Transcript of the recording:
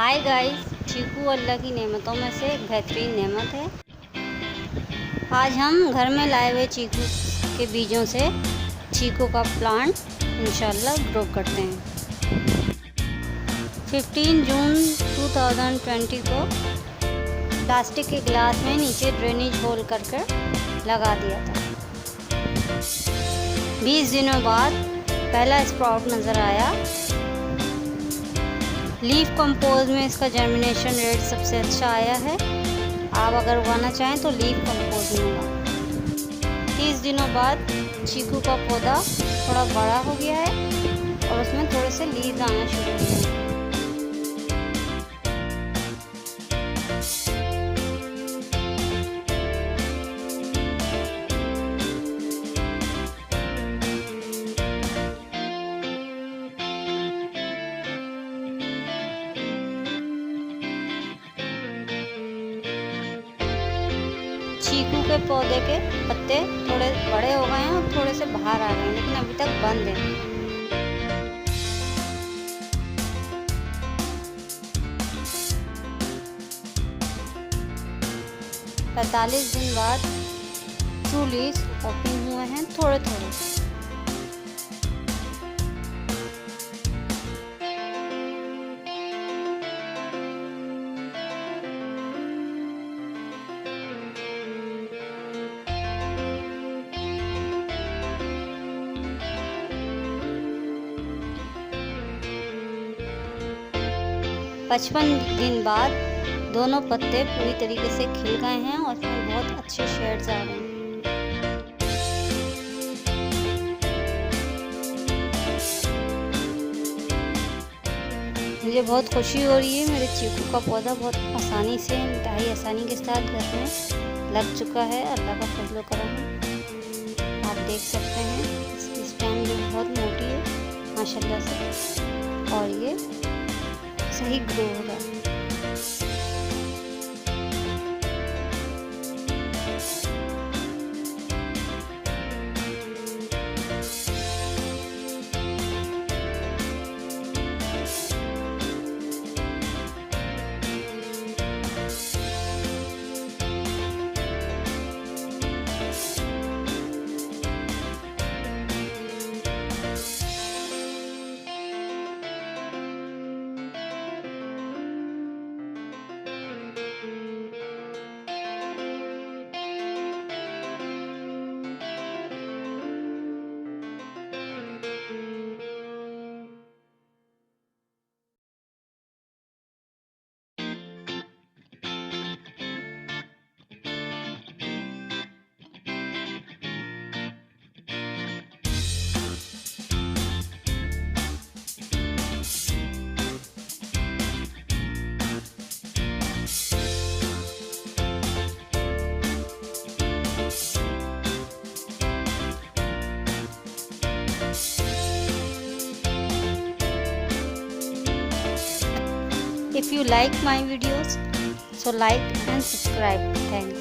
Hi guys, चीकू अल्लाह की नेमतों में से एक बेहतरीन नेमत है। आज हम घर में लाए हुए चीकू के बीजों से चीकू का प्लांट इंशाल्लाह ग्रो करते हैं। 15 जून 2020 को प्लास्टिक के गिलास में नीचे ड्रेनेज होल कर लगा दिया था। 20 दिनों बाद पहला स्प्राउट नज़र आया। लीफ कंपोज में इसका जर्मिनेशन रेट सबसे अच्छा आया है। आप अगर उगाना चाहें तो लीफ कंपोज में उगाएं। 30 दिनों बाद चीकू का पौधा थोड़ा बड़ा हो गया है और उसमें थोड़े से लीव्स आना शुरू हुए हैं। चीकू के पौधे के पत्ते थोड़े बड़े हो गए हैं और थोड़े से बाहर आ गए हैं, लेकिन अभी तक बंद हैं। पैंतालीस दिन बाद ट्रू लीव्स ओपन हुए हैं थोड़े थोड़े। पचपन दिन बाद दोनों पत्ते पूरी तरीके से खिल गए हैं और इसमें बहुत अच्छे शेड्स आ रहे हैं। मुझे बहुत खुशी हो रही है। मेरे चीकू का पौधा बहुत आसानी से, इंतहाई आसानी के साथ घर में लग चुका है। अल्लाह का फजल करम है। आप देख सकते हैं इसकी स्टेम भी बहुत मोटी है माशाल्लाह से, और ये सही ग्रो होगा। If you like my videos, so like and subscribe. Thanks.